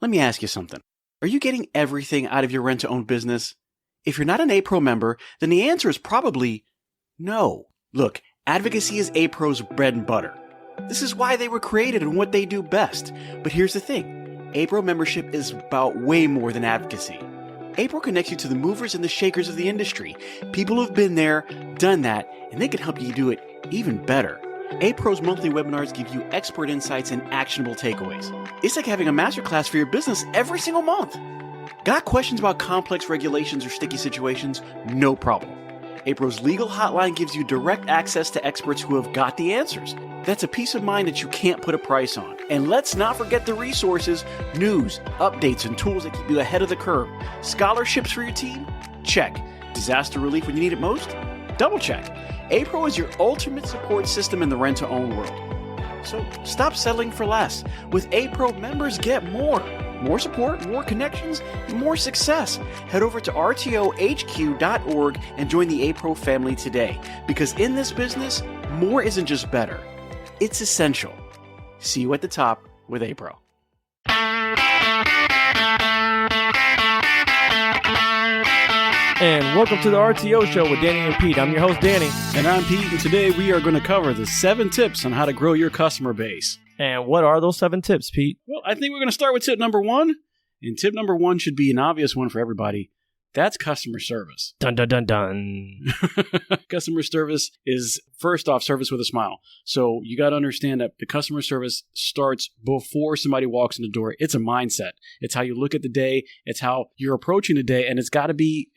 Let me ask you something. Are you getting everything out of your rent-to-own business? If you're not an A-Pro member, then the answer is probably no. Look, advocacy is A-Pro's bread and butter. This is why they were created and what they do best. But here's the thing. A-Pro membership is about way more than advocacy. A-Pro connects you to the movers and the shakers of the industry. People who've been there, done that, and they can help you do it even better. A-Pro's monthly webinars give you expert insights and actionable takeaways. It's like having a masterclass for your business every single month. Got questions about complex regulations or sticky situations? No problem. A-Pro's legal hotline gives you direct access to experts who have got the answers. That's a peace of mind that you can't put a price on. And let's not forget the resources, news, updates, and tools that keep you ahead of the curve. Scholarships for your team? Check. Disaster relief when you need it most? Double check. A-Pro is your ultimate support system in the rent-to-own world. So stop settling for less. With A-Pro, members get more. More support, more connections, and more success. Head over to rtohq.org and join the A-Pro family today. Because in this business, more isn't just better. It's essential. See you at the top with A-Pro. And welcome to the RTO Show with Danny and Pete. I'm your host, Danny. And I'm Pete, and today we are going to cover the 7 tips on how to grow your customer base. And what are those 7 tips, Pete? Well, I think we're going to start with tip number 1. And tip number 1 should be an obvious one for everybody. That's customer service. Dun, dun, dun, dun. Customer service is, first off, service with a smile. So you got to understand that the customer service starts before somebody walks in the door. It's a mindset. It's how you look at the day. It's how you're approaching the day. And it's got to be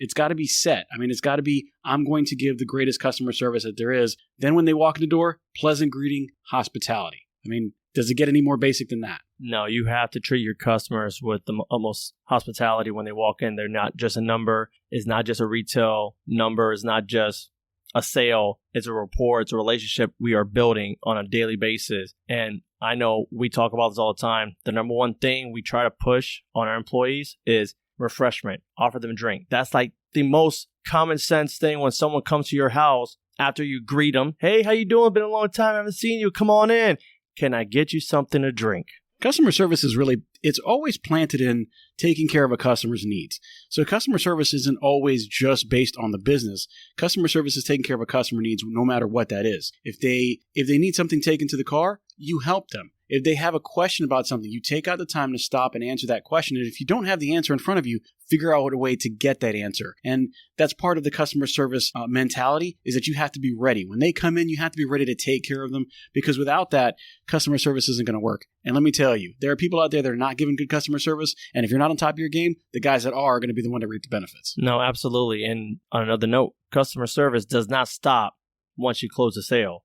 set. I mean, it's got to be, I'm going to give the greatest customer service that there is. Then when they walk in the door, pleasant greeting, hospitality. I mean, does it get any more basic than that? No, you have to treat your customers with the utmost hospitality when they walk in. They're not just a number. It's not just a retail number. It's not just a sale. It's a rapport. It's a relationship we are building on a daily basis. And I know we talk about this all the time. The number one thing we try to push on our employees is refreshment. Offer them a drink. That's like the most common sense thing when someone comes to your house after you greet them. Hey, how you doing? Been a long time. I haven't seen you. Come on in. Can I get you something to drink? Customer service is really, it's always planted in taking care of a customer's needs. So customer service isn't always just based on the business. Customer service is taking care of a customer needs no matter what that is. If they need something taken to the car, you help them. If they have a question about something, you take out the time to stop and answer that question. And if you don't have the answer in front of you, figure out a way to get that answer. And that's part of the customer service mentality, is that you have to be ready. When they come in, you have to be ready to take care of them, because without that, customer service isn't going to work. And let me tell you, there are people out there that are not giving good customer service. And if you're not on top of your game, the guys that are going to be the one to reap the benefits. No, absolutely. And on another note, customer service does not stop once you close the sale.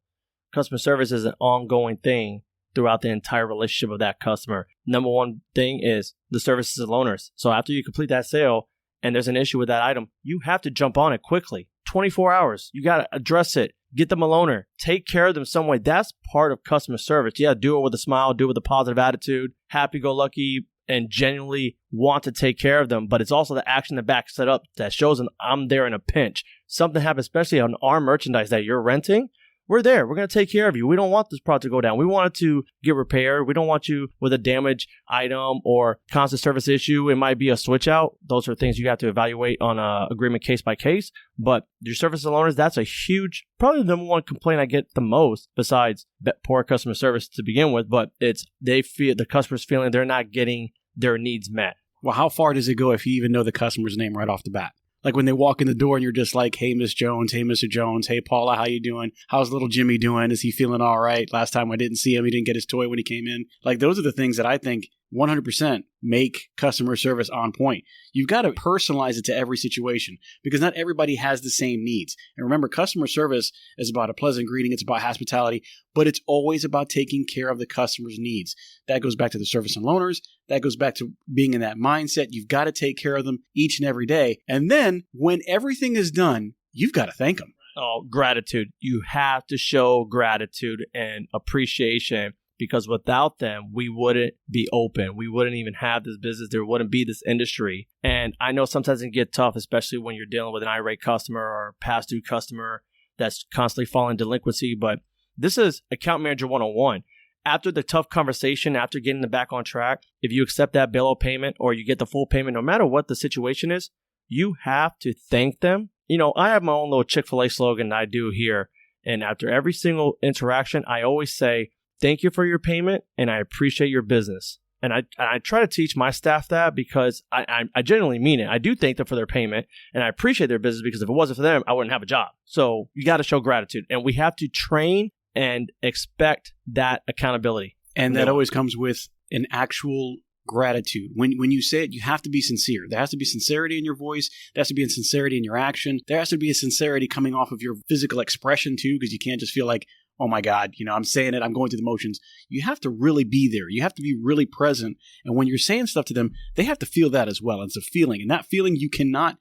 Customer service is an ongoing thing throughout the entire relationship of that customer. Number one thing is the services and loaners. So after you complete that sale and there's an issue with that item, you have to jump on it quickly. 24 hours. You got to address it. Get them a loaner. Take care of them some way. That's part of customer service. Yeah, do it with a smile. Do it with a positive attitude. Happy-go-lucky and genuinely want to take care of them. But it's also the action that backs it up that shows them I'm there in a pinch. Something happens, especially on our merchandise that you're renting. We're there. We're going to take care of you. We don't want this product to go down. We want it to get repaired. We don't want you with a damaged item or constant service issue. It might be a switch out. Those are things you have to evaluate on an agreement case by case. But your service owners, that's a huge, probably the number one complaint I get the most, besides poor customer service to begin with. But it's the customer's feeling they're not getting their needs met. Well, how far does it go if you even know the customer's name right off the bat? Like when they walk in the door and you're just like, hey, Miss Jones, hey, Mr. Jones, hey, Paula, how you doing? How's little Jimmy doing? Is he feeling all right? Last time I didn't see him, he didn't get his toy when he came in. Like those are the things that I think 100% make customer service on point. You've got to personalize it to every situation because not everybody has the same needs. And remember, customer service is about a pleasant greeting. It's about hospitality, but it's always about taking care of the customer's needs. That goes back to the service and loaners. That goes back to being in that mindset. You've got to take care of them each and every day. And then when everything is done, you've got to thank them. Oh, gratitude. You have to show gratitude and appreciation. Because without them, we wouldn't be open. We wouldn't even have this business. There wouldn't be this industry. And I know sometimes it can get tough, especially when you're dealing with an irate customer or past due customer that's constantly falling delinquency. But this is account manager 101. after the tough conversation, after getting them back on track, if you accept that bill of payment or you get the full payment, no matter what the situation is, you have to thank them. I have my own little Chick-fil-A slogan that I do here. And after every single interaction, I always say, thank you for your payment and I appreciate your business. And I try to teach my staff that because I genuinely mean it. I do thank them for their payment and I appreciate their business because if it wasn't for them, I wouldn't have a job. So you got to show gratitude and we have to train and expect that accountability. And that always comes with an actual gratitude. When you say it, you have to be sincere. There has to be sincerity in your voice. There has to be a sincerity in your action. There has to be a sincerity coming off of your physical expression too, because you can't just feel like, oh my God, I'm saying it, I'm going through the motions. You have to really be there. You have to be really present. And when you're saying stuff to them, they have to feel that as well. It's a feeling. And that feeling you can't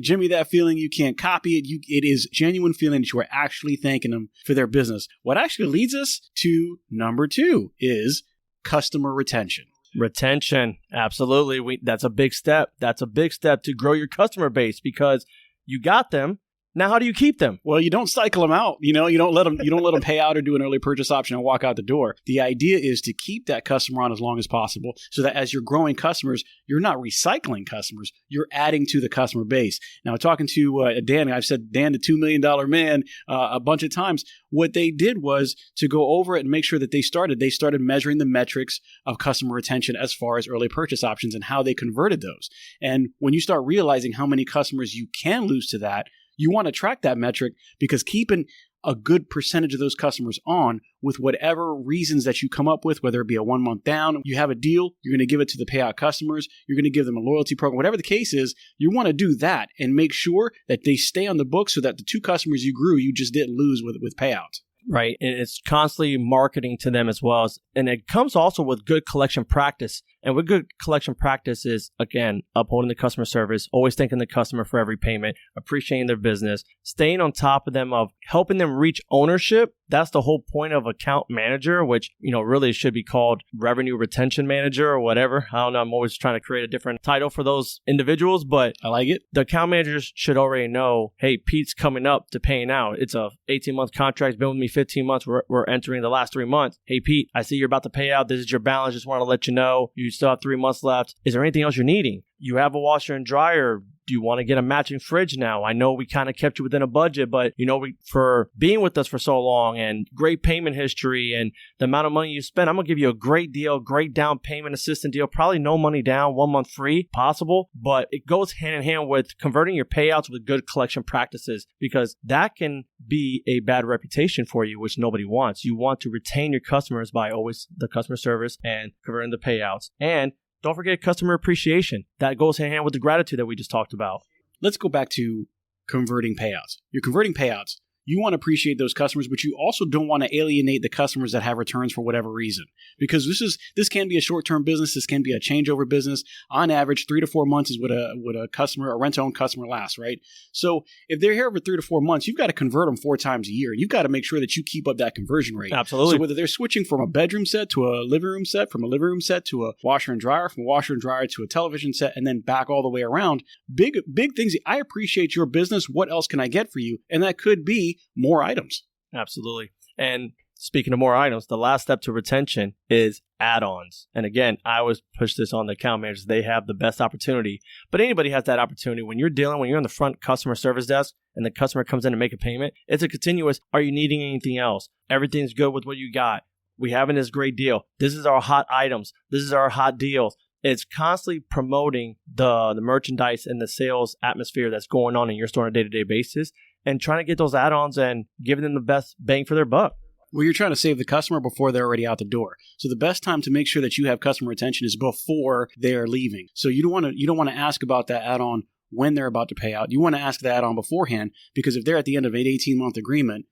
jimmy that feeling. You can't copy it. It is genuine feeling that you are actually thanking them for their business. What actually leads us to number 2 is customer retention. Retention. Absolutely. That's a big step. That's a big step to grow your customer base because you got them. Now, how do you keep them? Well, you don't cycle them out. You don't let them pay out or do an early purchase option and walk out the door. The idea is to keep that customer on as long as possible so that as you're growing customers, you're not recycling customers. You're adding to the customer base. Now, talking to Danny, I've said Dan, the $2 million man, a bunch of times. What they did was to go over it and make sure that they started measuring the metrics of customer retention as far as early purchase options and how they converted those. And when you start realizing how many customers you can lose to that, you want to track that metric because keeping a good percentage of those customers on with whatever reasons that you come up with, whether it be a 1 month down, you have a deal, you're going to give it to the payout customers, you're going to give them a loyalty program, whatever the case is, you want to do that and make sure that they stay on the book so that the 2 customers you grew, you just didn't lose with payouts. Right. And it's constantly marketing to them as well. And it comes also with good collection practice. And with good collection practice is, again, upholding the customer service, always thanking the customer for every payment, appreciating their business, staying on top of them, of helping them reach ownership. That's the whole point of account manager, which, really should be called revenue retention manager or whatever. I don't know. I'm always trying to create a different title for those individuals, but I like it. The account managers should already know, hey, Pete's coming up to paying out. It's a 18-month contract. It's been with me 15 months. We're entering the last 3 months. Hey, Pete, I see you're about to pay out. This is your balance. Just want to let you know. You still have 3 months left. Is there anything else you're needing? You have a washer and dryer. Do you want to get a matching fridge now? I know we kind of kept you within a budget, but for being with us for so long and great payment history and the amount of money you spend, I'm going to give you a great deal, great down payment assistant deal, probably no money down, 1 month free, possible, but it goes hand in hand with converting your payouts with good collection practices because that can be a bad reputation for you, which nobody wants. You want to retain your customers by always the customer service and converting the payouts. And don't forget customer appreciation. That goes hand in hand with the gratitude that we just talked about. Let's go back to converting payouts. You're converting payouts. You want to appreciate those customers, but you also don't want to alienate the customers that have returns for whatever reason. Because this can be a short-term business. This can be a changeover business. On average, 3 to 4 months is what a rent-to-own customer lasts, right? So if they're here for 3 to 4 months, you've got to convert them 4 times a year. You've got to make sure that you keep up that conversion rate. Absolutely. So whether they're switching from a bedroom set to a living room set, from a living room set to a washer and dryer, from a washer and dryer to a television set, and then back all the way around, big things. I appreciate your business. What else can I get for you? And that could be more items. Absolutely. And speaking of more items, the last step to retention is add-ons. And again, I always push this on the account managers. They have the best opportunity, but anybody has that opportunity. When you're on the front customer service desk and the customer comes in to make a payment, it's a continuous, are you needing anything else? Everything's good with what you got. We having this great deal. This is our hot items. This is our hot deals. It's constantly promoting the merchandise and the sales atmosphere that's going on in your store on a day-to-day basis and trying to get those add-ons and giving them the best bang for their buck. Well, you're trying to save the customer before they're already out the door. So the best time to make sure that you have customer retention is before they're leaving. So you don't want to ask about that add-on when they're about to pay out. You want to ask the add-on beforehand because if they're at the end of an 18-month agreement,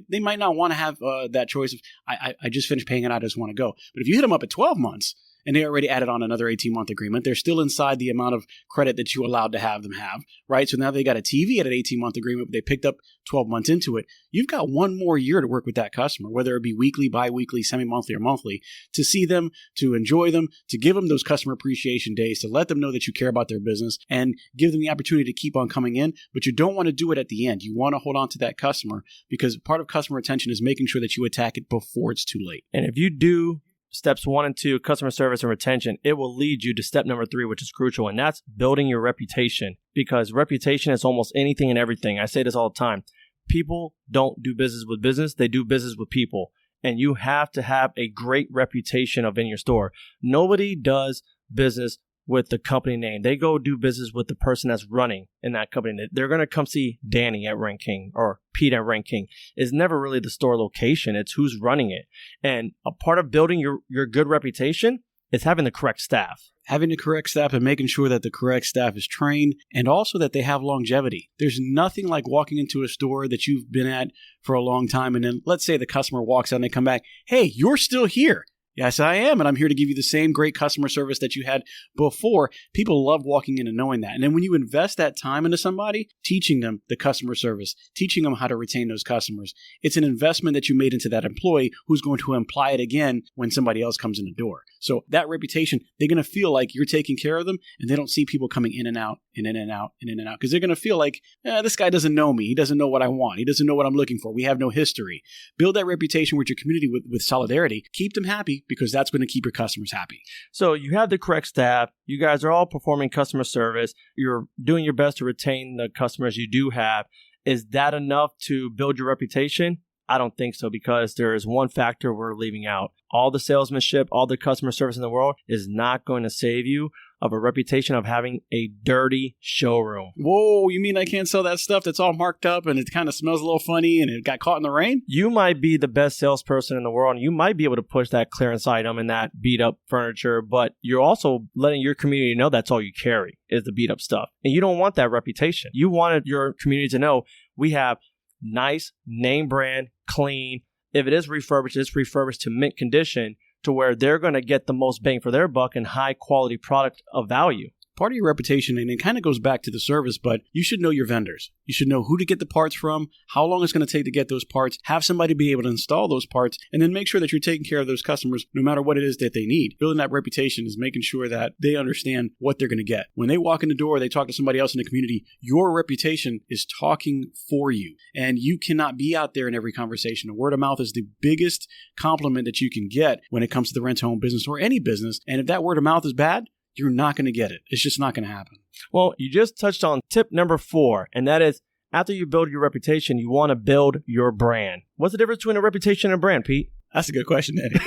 they might not want to have that choice of, I just finished paying it, I just want to go. But if you hit them up at 12 months and they already added on another 18-month agreement. They're still inside the amount of credit that you allowed to have them have, right? So now they got a TV at an 18-month agreement, but they picked up 12 months into it. You've got one more year to work with that customer, whether it be weekly, bi-weekly, semi-monthly, or monthly, to see them, to enjoy them, to give them those customer appreciation days, to let them know that you care about their business and give them the opportunity to keep on coming in. But you don't want to do it at the end. You want to hold on to that customer because part of customer retention is making sure that you attack it before it's too late. And if you do steps 1 and 2, customer service and retention, it will lead you to step number 3, which is crucial, and that's building your reputation, because reputation is almost anything and everything. I say this all the time. People don't do business with business. They do business with people, and you have to have a great reputation of in your store. Nobody does business with the company name. They go do business with the person that's running in that company. They're going to come see Danny at Rank King or Pete at Rank King. It's never really the store location. It's who's running it. And a part of building your good reputation is having the correct staff. Having the correct staff and making sure that the correct staff is trained and also that they have longevity. There's nothing like walking into a store that you've been at for a long time, and then let's say the customer walks out and they come back, hey, you're still here. Yes, I am, and I'm here to give you the same great customer service that you had before. People love walking in and knowing that. And then when you invest that time into somebody, teaching them the customer service, teaching them how to retain those customers, it's an investment that you made into that employee who's going to apply it again when somebody else comes in the door. So that reputation, they're going to feel like you're taking care of them, and they don't see people coming in and out and in and out and in and out because they're going to feel like, this guy doesn't know me. He doesn't know what I want. He doesn't know what I'm looking for. We have no history. Build that reputation with your community with solidarity. Keep them happy because that's going to keep your customers happy. So you have the correct staff. You guys are all performing customer service. You're doing your best to retain the customers you do have. Is that enough to build your reputation? I don't think so, because there is one factor we're leaving out. All the salesmanship, all the customer service in the world is not going to save you of a reputation of having a dirty showroom. Whoa, you mean I can't sell that stuff that's all marked up and it kind of smells a little funny and it got caught in the rain? You might be the best salesperson in the world and you might be able to push that clearance item and that beat up furniture, but you're also letting your community know that's all you carry is the beat up stuff. And you don't want that reputation. You wanted your community to know we have nice, name brand, clean. If it is refurbished, it's refurbished to mint condition to where they're going to get the most bang for their buck and high quality product of value. Part of your reputation, and it kind of goes back to the service, but you should know your vendors. You should know who to get the parts from, how long it's going to take to get those parts, have somebody be able to install those parts, and then make sure that you're taking care of those customers no matter what it is that they need. Building that reputation is making sure that they understand what they're going to get. When they walk in the door, they talk to somebody else in the community, your reputation is talking for you, and you cannot be out there in every conversation. The word of mouth is the biggest compliment that you can get when it comes to the rent-to-own business or any business, and if that word of mouth is bad, you're not going to get it. It's just not going to happen. Well, you just touched on tip number 4, and that is after you build your reputation, you want to build your brand. What's the difference between a reputation and a brand, Pete? That's a good question, Eddie.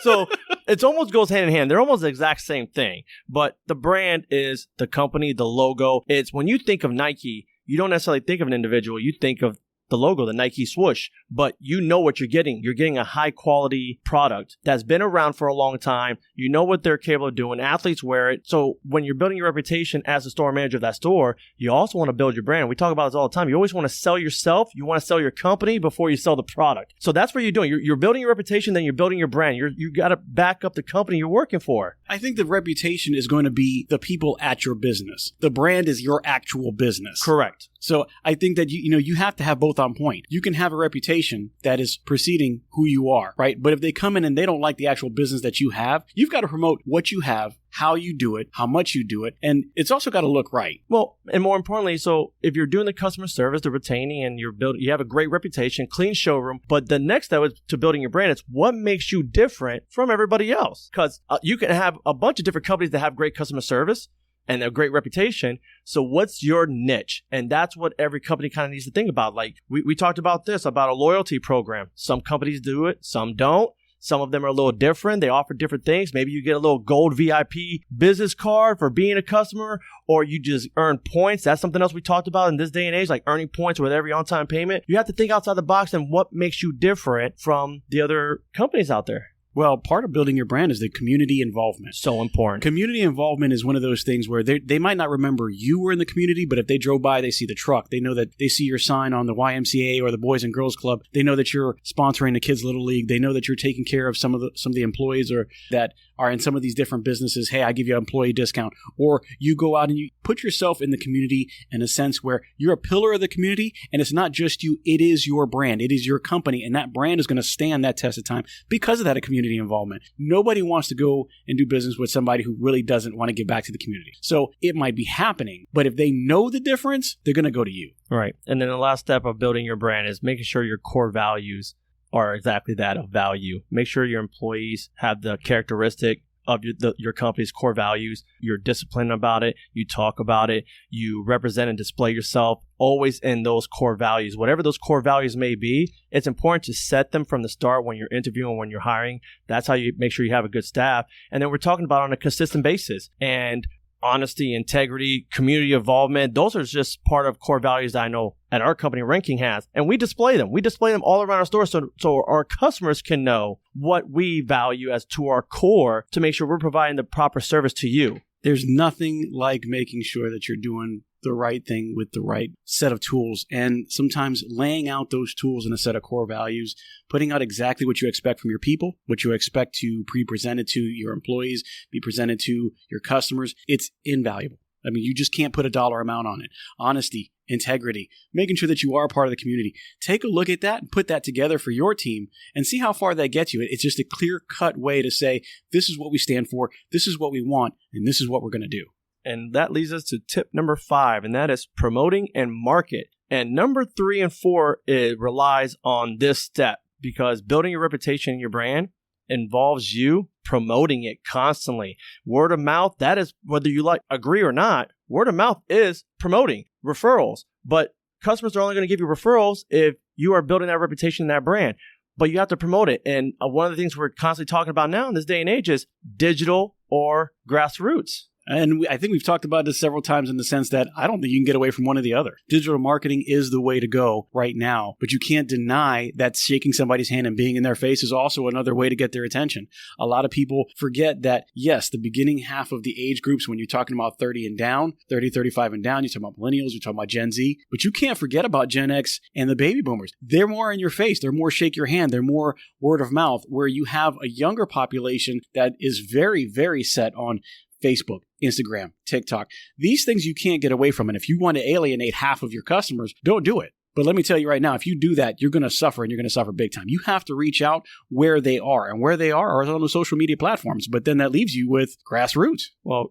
So it almost goes hand in hand. They're almost the exact same thing, but the brand is the company, the logo. It's when you think of Nike, you don't necessarily think of an individual. You think of the logo, the Nike swoosh, but you know what you're getting. You're getting a high quality product that's been around for a long time. You know what they're capable of doing. Athletes wear it. So when you're building your reputation as the store manager of that store, you also want to build your brand. We talk about this all the time. You always want to sell yourself. You want to sell your company before you sell the product. So that's what you're doing. You're building your reputation, then you're building your brand. You got to back up the company you're working for. I think the reputation is going to be the people at your business. The brand is your actual business. Correct. So I think that you have to have both on point. You can have a reputation that is preceding who you are, right? But if they come in and they don't like the actual business that you have, you've got to promote what you have, how you do it, how much you do it, and it's also got to look right. Well, and more importantly, so if you're doing the customer service, the retaining, and you have a great reputation, clean showroom, but the next step to building your brand is what makes you different from everybody else. Because you can have a bunch of different companies that have great customer service and a great reputation. So what's your niche? And that's what every company kind of needs to think about. Like we talked about this, about a loyalty program. Some companies do it, some don't. Some of them are a little different. They offer different things. Maybe you get a little gold VIP business card for being a customer, or you just earn points. That's something else we talked about in this day and age, like earning points with every on-time payment. You have to think outside the box and what makes you different from the other companies out there. Well, part of building your brand is the community involvement. So important. Community involvement is one of those things where they might not remember you were in the community, but if they drove by, they see the truck. They know that they see your sign on the YMCA or the Boys and Girls Club. They know that you're sponsoring the Kids Little League. They know that you're taking care of some of the employees or that are in some of these different businesses, hey, I give you an employee discount. Or you go out and you put yourself in the community in a sense where you're a pillar of the community, and it's not just you, it is your brand, it is your company, and that brand is going to stand that test of time because of that community involvement. Nobody wants to go and do business with somebody who really doesn't want to give back to the community. So it might be happening, but if they know the difference, they're going to go to you. Right. And then the last step of building your brand is making sure your core values are exactly that, of value. Make sure your employees have the characteristic of your company's core values. You're disciplined about it. You talk about it. You represent and display yourself always in those core values. Whatever those core values may be, it's important to set them from the start when you're interviewing, when you're hiring. That's how you make sure you have a good staff. And then we're talking about on a consistent basis. And honesty, integrity, community involvement, those are just part of core values that I know at our company, Ranking, has. And we display them. We display them all around our store so our customers can know what we value as to our core to make sure we're providing the proper service to you. There's nothing like making sure that you're doing the right thing with the right set of tools, and sometimes laying out those tools in a set of core values, putting out exactly what you expect from your people, what you expect to be presented to your employees, be presented to your customers. It's invaluable. I mean, you just can't put a dollar amount on it. Honesty, integrity, making sure that you are a part of the community. Take a look at that and put that together for your team and see how far that gets you. It's just a clear-cut way to say, this is what we stand for, this is what we want, and this is what we're going to do. And that leads us to tip number 5, and that is promoting and market. And number 3 and 4, it relies on this step, because building your reputation and your brand involves you promoting it constantly. Word of mouth, that is, whether you agree or not, word of mouth is promoting referrals. But customers are only going to give you referrals if you are building that reputation and that brand. But you have to promote it. And one of the things we're constantly talking about now in this day and age is digital or grassroots. And I think we've talked about this several times in the sense that I don't think you can get away from one or the other. Digital marketing is the way to go right now, but you can't deny that shaking somebody's hand and being in their face is also another way to get their attention. A lot of people forget that, yes, the beginning half of the age groups, when you're talking about 30 and down, 30, 35 and down, you're talking about millennials, you're talking about Gen Z, but you can't forget about Gen X and the baby boomers. They're more in your face. They're more shake your hand. They're more word of mouth, where you have a younger population that is very, very set on Facebook, Instagram, TikTok. These things you can't get away from. And if you want to alienate half of your customers, don't do it. But let me tell you right now, if you do that, you're going to suffer, and you're going to suffer big time. You have to reach out where they are, and where they are on the social media platforms. But then that leaves you with grassroots. Well,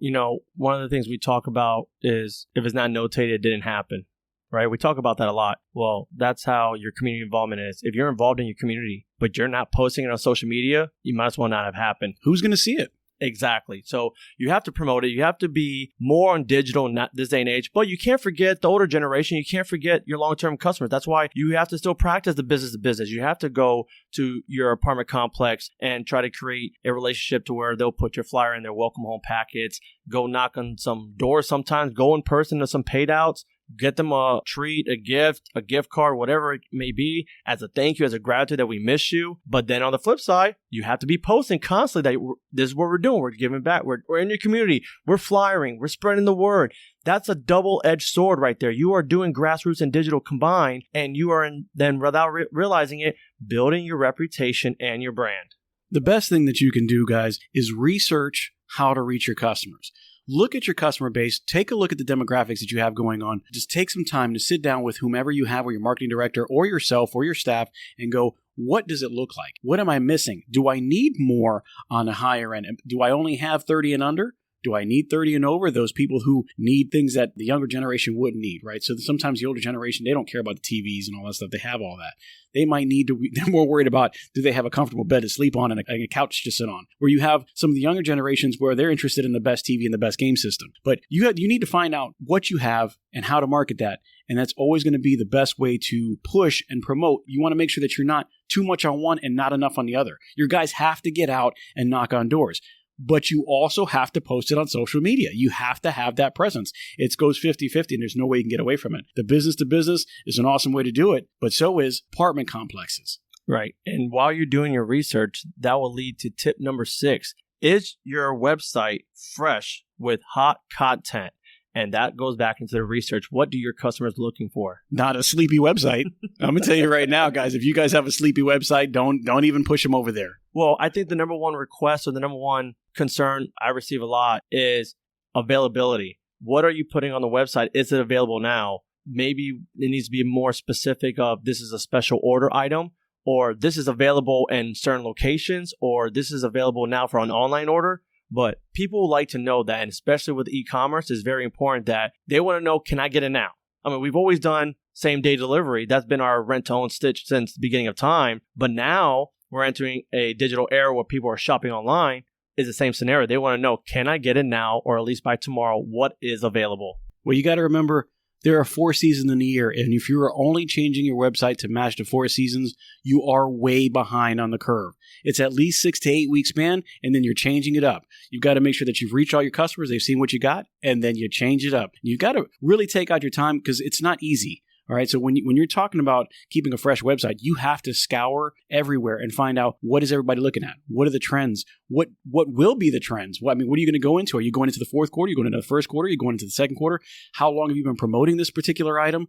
one of the things we talk about is if it's not notated, it didn't happen, right? We talk about that a lot. Well, that's how your community involvement is. If you're involved in your community, but you're not posting it on social media, you might as well not have happened. Who's going to see it? Exactly. So you have to promote it. You have to be more on digital in this day and age, but you can't forget the older generation. You can't forget your long-term customers. That's why you have to still practice the business to business. You have to go to your apartment complex and try to create a relationship to where they'll put your flyer in their welcome home packets, go knock on some doors sometimes, go in person to some paid outs, get them a treat, a gift card, whatever it may be, as a thank you, as a gratitude that we miss you. But then on the flip side, you have to be posting constantly that this is what we're doing. We're giving back. We're in your community. We're flyering. We're spreading the word. That's a double-edged sword right there. You are doing grassroots and digital combined, and you are then, without realizing it, building your reputation and your brand. The best thing that you can do, guys, is research how to reach your customers. Look at your customer base. Take a look at the demographics that you have going on. Just take some time to sit down with whomever you have, or your marketing director or yourself or your staff, and go, what does it look like? What am I missing? Do I need more on the higher end? Do I only have 30 and under? Do I need 30 and over? Those people who need things that the younger generation wouldn't need, right? So sometimes the older generation, they don't care about the TVs and all that stuff. They have all that. They might need to, they're more worried about, do they have a comfortable bed to sleep on and a couch to sit on? Where you have some of the younger generations where they're interested in the best TV and the best game system. But you need to find out what you have and how to market that. And that's always going to be the best way to push and promote. You want to make sure that you're not too much on one and not enough on the other. Your guys have to get out and knock on doors. But you also have to post it on social media. You have to have that presence. It goes 50-50, and there's no way you can get away from it. The business to business is an awesome way to do it, but so is apartment complexes. Right. And while you're doing your research, that will lead to tip number 6. Is your website fresh with hot content? And that goes back into the research. What do your customers looking for? Not a sleepy website. I'm going to tell you right now, guys, if you guys have a sleepy website, don't even push them over there. Well, I think the number one request or the number one concern I receive a lot is availability. What are you putting on the website? Is it available now? Maybe it needs to be more specific of this is a special order item, or this is available in certain locations, or this is available now for an online order. But people like to know that, and especially with e-commerce, it's very important that they want to know, can I get it now? I mean, we've always done same-day delivery. That's been our rent-to-own stitch since the beginning of time. But now we're entering a digital era where people are shopping online. Is the same scenario. They want to know, can I get it now, or at least by tomorrow? What is available? Well, you got to remember, there are 4 seasons in the year, and if you are only changing your website to match the 4 seasons, you are way behind on the curve. It's at least 6 to 8 week span, and then you're changing it up. You've got to make sure that you've reached all your customers, they've seen what you got, and then you change it up. You've got to really take out your time because it's not easy. All right. So when you're talking about keeping a fresh website, you have to scour everywhere and find out, what is everybody looking at? What are the trends? What will be the trends? What are you going to go into? Are you going into the fourth quarter? Are you going into the first quarter? Are you going into the second quarter? How long have you been promoting this particular item?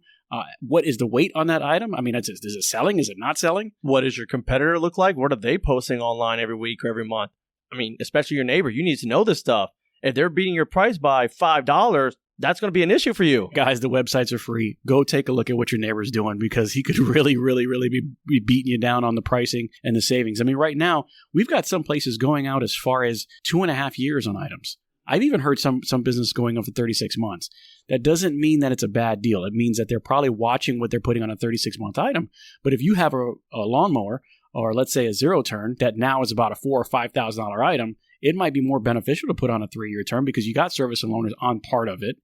What is the weight on that item? I mean, is it selling? Is it not selling? What does your competitor look like? What are they posting online every week or every month? I mean, especially your neighbor, you need to know this stuff. If they're beating your price by $5, that's going to be an issue for you. Guys, the websites are free. Go take a look at what your neighbor's doing, because he could really, really, really be beating you down on the pricing and the savings. I mean, right now, we've got some places going out as far as 2.5 years on items. I've even heard some business going up to 36 months. That doesn't mean that it's a bad deal. It means that they're probably watching what they're putting on a 36-month item. But if you have a lawnmower, or let's say a zero turn, that now is about a $4,000 or $5,000 item, it might be more beneficial to put on a 3-year term because you got service and loaners on part of it.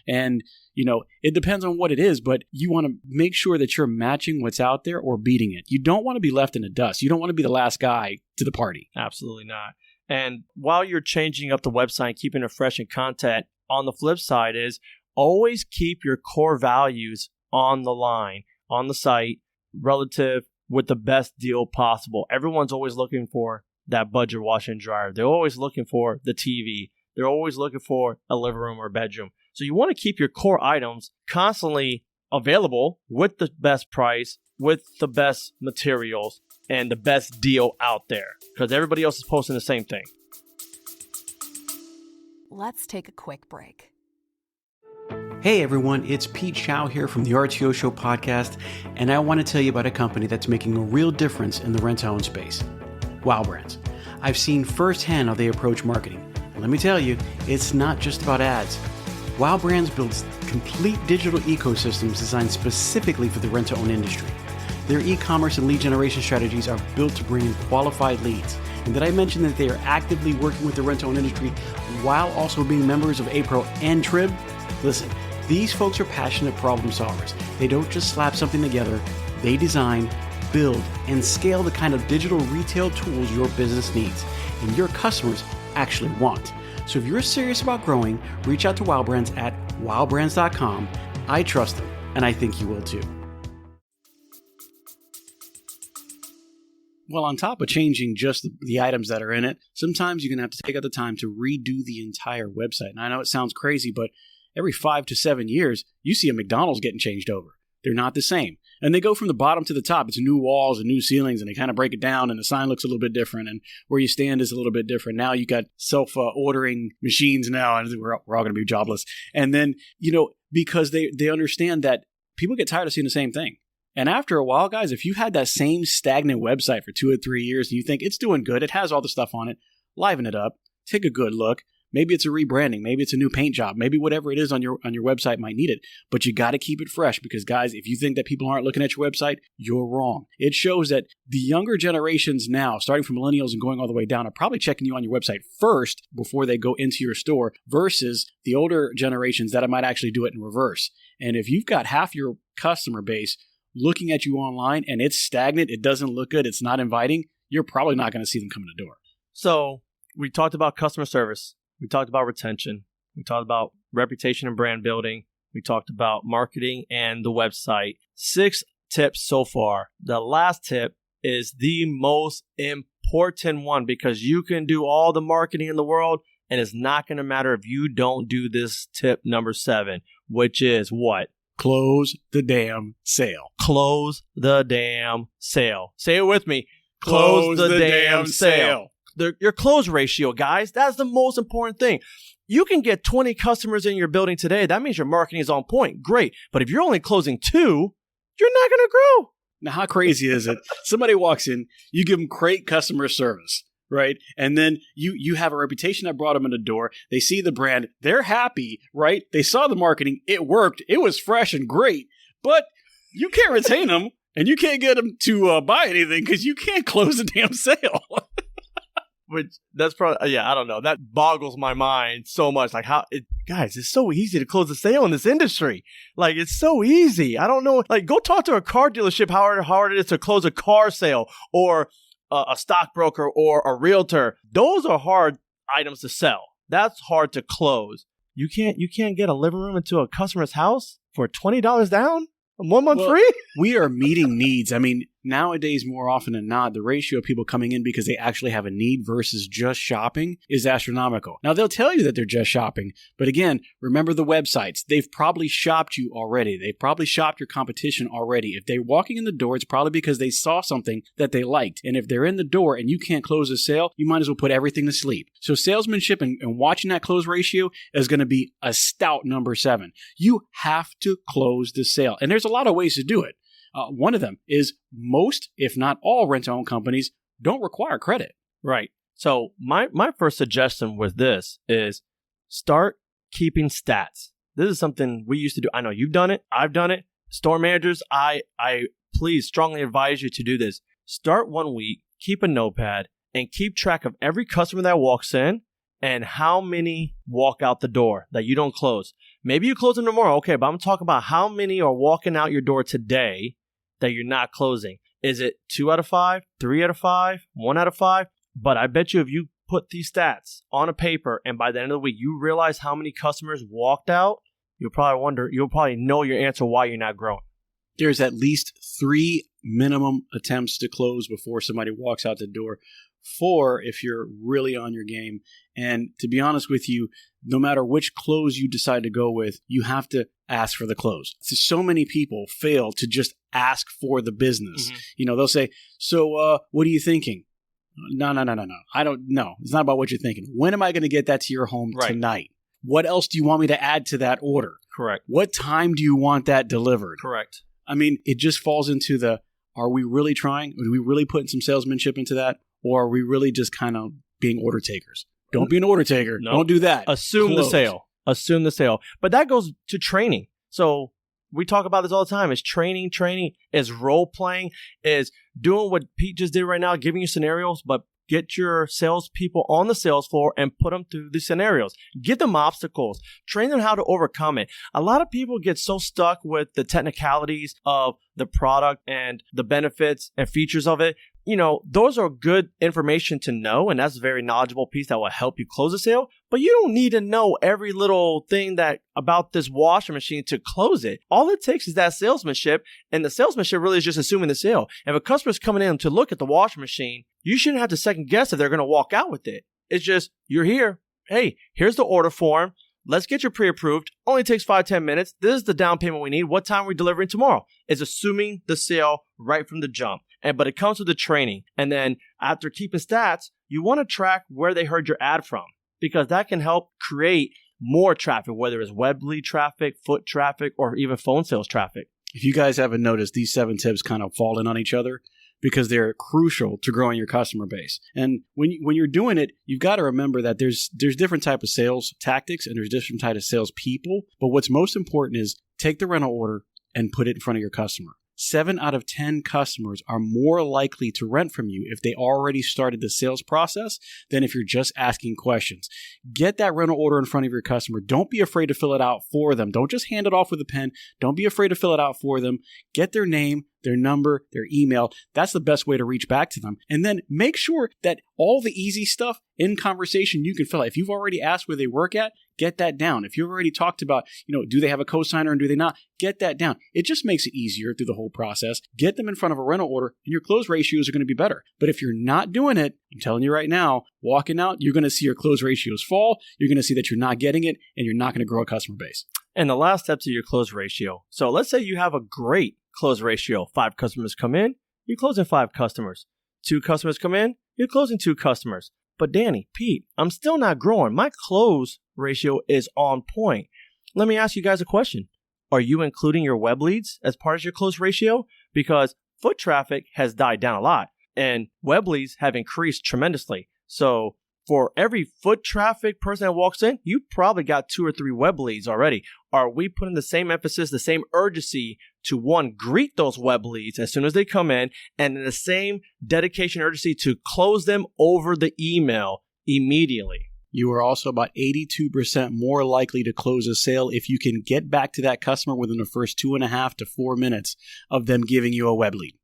And, it depends on what it is, but you want to make sure that you're matching what's out there or beating it. You don't want to be left in the dust. You don't want to be the last guy to the party. Absolutely not. And while you're changing up the website and keeping it fresh in content, on the flip side is always keep your core values on the line, on the site, relative with the best deal possible. Everyone's always looking for that budget washer and dryer. They're always looking for the TV. They're always looking for a living room or bedroom. So you want to keep your core items constantly available with the best price, with the best materials, and the best deal out there, because everybody else is posting the same thing. Let's take a quick break. Hey everyone, it's Pete Shau here from the RTO Show podcast, and I want to tell you about a company that's making a real difference in the rent-to-own space. Wow Brands. I've seen firsthand how they approach marketing. And let me tell you, it's not just about ads. Wow Brands builds complete digital ecosystems designed specifically for the rent-to-own industry. Their e-commerce and lead generation strategies are built to bring in qualified leads. And did I mention that they are actively working with the rent-to-own industry while also being members of APRO and TRIB? Listen, these folks are passionate problem solvers. They don't just slap something together. They design, build, and scale the kind of digital retail tools your business needs and your customers actually want. So if you're serious about growing, reach out to Wow Brands at wowbrands.com. I trust them, and I think you will too. Well, on top of changing just the items that are in it, sometimes you're going to have to take out the time to redo the entire website. And I know it sounds crazy, but every 5 to 7 years, you see a McDonald's getting changed over. They're not the same. And they go from the bottom to the top. It's new walls and new ceilings, and they kind of break it down, and the sign looks a little bit different, and where you stand is a little bit different. Now you got self-ordering machines now, and we're all going to be jobless. And then, because they understand that people get tired of seeing the same thing. And after a while, guys, if you had that same stagnant website for 2 or 3 years and you think it's doing good, it has all the stuff on it, liven it up, take a good look. Maybe it's a rebranding. Maybe it's a new paint job. Maybe whatever it is on your website might need it. But you got to keep it fresh because, guys, if you think that people aren't looking at your website, you're wrong. It shows that the younger generations now, starting from millennials and going all the way down, are probably checking you on your website first before they go into your store versus the older generations that might actually do it in reverse. And if you've got half your customer base looking at you online and it's stagnant, it doesn't look good, it's not inviting, you're probably not going to see them come in the door. So we talked about customer service. We talked about retention. We talked about reputation and brand building. We talked about marketing and the website. 6 tips so far. The last tip is the most important one because you can do all the marketing in the world and it's not going to matter if you don't do this tip number 7, which is what? Close the damn sale. Close the damn sale. Say it with me. Close the damn sale. your close ratio, guys. That's the most important thing. You can get 20 customers in your building today. That means your marketing is on point. Great. But if you're only closing 2, you're not going to grow. Now, how crazy is it? Somebody walks in, you give them great customer service, right? And then you have a reputation that brought them in the door. They see the brand. They're happy, right? They saw the marketing. It worked. It was fresh and great. But you can't retain them, and you can't get them to buy anything because you can't close the damn sale. Which that's probably, I don't know. That boggles my mind so much. Like guys, it's so easy to close a sale in this industry. Like, it's so easy. I don't know. Like, go talk to a car dealership how hard it is to close a car sale, or a stockbroker or a realtor. Those are hard items to sell. That's hard to close. You can't get a living room into a customer's house for $20 down? 1 month free? We are meeting needs. I mean, nowadays, more often than not, the ratio of people coming in because they actually have a need versus just shopping is astronomical. Now, they'll tell you that they're just shopping, but again, remember the websites. They've probably shopped you already. They've probably shopped your competition already. If they're walking in the door, it's probably because they saw something that they liked. And if they're in the door and you can't close a sale, you might as well put everything to sleep. So salesmanship and watching that close ratio is going to be a stout number 7. You have to close the sale. And there's a lot of ways to do it. One of them is most, if not all, rent-to-own companies don't require credit. Right. So my first suggestion with this is start keeping stats. This is something we used to do. I know you've done it. I've done it. Store managers, I please strongly advise you to do this. Start 1 week, keep a notepad, and keep track of every customer that walks in and how many walk out the door that you don't close. Maybe you close them tomorrow. Okay, but I'm talking about how many are walking out your door today that you're not closing. Is it 2 out of 5, 3 out of 5, 1 out of 5? But I bet you if you put these stats on a paper and by the end of the week you realize how many customers walked out, you'll probably know your answer why you're not growing. There's at least 3 minimum attempts to close before somebody walks out the door. 4 if you're really on your game. And to be honest with you, no matter which close you decide to go with, you have to ask for the close. So many people fail to just ask for the business. Mm-hmm. They'll say, so what are you thinking? No. I don't know. It's not about what you're thinking. When am I going to get that to your home tonight? What else do you want me to add to that order? Correct. What time do you want that delivered? Correct. I mean, it just falls into are we really trying? Are we really putting some salesmanship into that? Or are we really just kind of being order takers? Don't be an order taker. No. Don't do that. Assume the sale. But that goes to training. So we talk about this all the time. It's training, is role playing, is doing what Pete just did right now, giving you scenarios, but get your salespeople on the sales floor and put them through the scenarios. Give them obstacles. Train them how to overcome it. A lot of people get so stuck with the technicalities of the product and the benefits and features of it. Those are good information to know, and that's a very knowledgeable piece that will help you close a sale. But you don't need to know every little thing about this washing machine to close it. All it takes is that salesmanship, and the salesmanship really is just assuming the sale. If a customer's coming in to look at the washing machine, you shouldn't have to second guess if they're going to walk out with it. It's just, you're here. Hey, here's the order form. Let's get you pre-approved. Only takes 5-10 minutes. This is the down payment we need. What time are we delivering tomorrow? It's assuming the sale right from the jump. But it comes with the training. And then after keeping stats, you want to track where they heard your ad from, because that can help create more traffic, whether it's web lead traffic, foot traffic, or even phone sales traffic. If you guys haven't noticed, these 7 tips kind of fall in on each other because they're crucial to growing your customer base. And when you're doing it, you've got to remember that there's different type of sales tactics and there's different type of sales people. But what's most important is take the rental order and put it in front of your customer. 7 out of 10 customers are more likely to rent from you if they already started the sales process than if you're just asking questions. Get that rental order in front of your customer. Don't be afraid to fill it out for them. Don't just hand it off with a pen. Don't be afraid to fill it out for them. Get their name, their number, their email. That's the best way to reach back to them. And then make sure that all the easy stuff in conversation you can fill out. If you've already asked where they work at, get that down. If you've already talked about, do they have a cosigner and do they not? Get that down. It just makes it easier through the whole process. Get them in front of a rental order and your close ratios are going to be better. But if you're not doing it, I'm telling you right now, walking out, you're going to see your close ratios fall. You're going to see that you're not getting it and you're not going to grow a customer base. And the last step to your close ratio. So let's say you have a great close ratio. 5 customers come in, you're closing 5 customers. 2 customers come in, you're closing 2 customers. But Danny, Pete, I'm still not growing. My close ratio is on point. Let me ask you guys a question. Are you including your web leads as part of your close ratio? Because foot traffic has died down a lot and web leads have increased tremendously. So for every foot traffic person that walks in, you probably got 2 or 3 web leads already. Are we putting the same emphasis, the same urgency to, one, greet those web leads as soon as they come in, and the same dedication, urgency to close them over the email immediately? You are also about 82% more likely to close a sale if you can get back to that customer within the first 2.5 to 4 minutes of them giving you a web lead.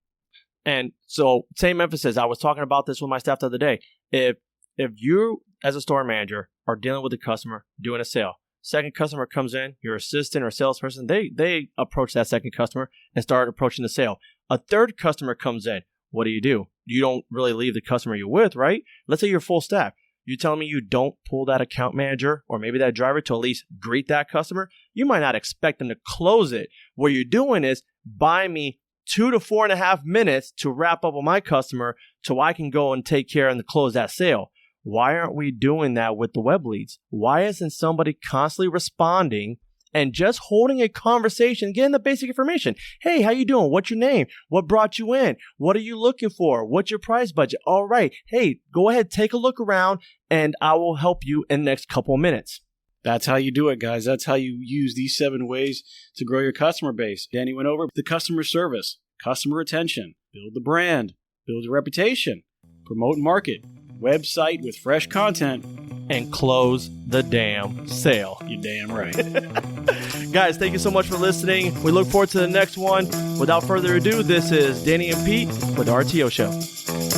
And so, same emphasis. I was talking about this with my staff the other day. If you, as a store manager, are dealing with a customer doing a sale, second customer comes in, your assistant or salesperson, they approach that second customer and start approaching the sale. A third customer comes in. What do? You don't really leave the customer you're with, right? Let's say you're full staff. You telling me you don't pull that account manager or maybe that driver to at least greet that customer? You might not expect them to close it. What you're doing is buy me 2 to 4.5 minutes to wrap up with my customer so I can go and take care and close that sale. Why aren't we doing that with the web leads? Why isn't somebody constantly responding and just holding a conversation, getting the basic information? Hey, how you doing? What's your name? What brought you in? What are you looking for? What's your price budget? All right. Hey, go ahead, take a look around, and I will help you in the next couple of minutes. That's how you do it, guys. That's how you use these 7 ways to grow your customer base. Danny went over the customer service, customer retention, build the brand, build your reputation, promote and market, website with fresh content, and close the damn sale. You're damn right. Guys, thank you so much for listening. We look forward to the next one. Without further ado, this is Danny and Pete with the RTO Show.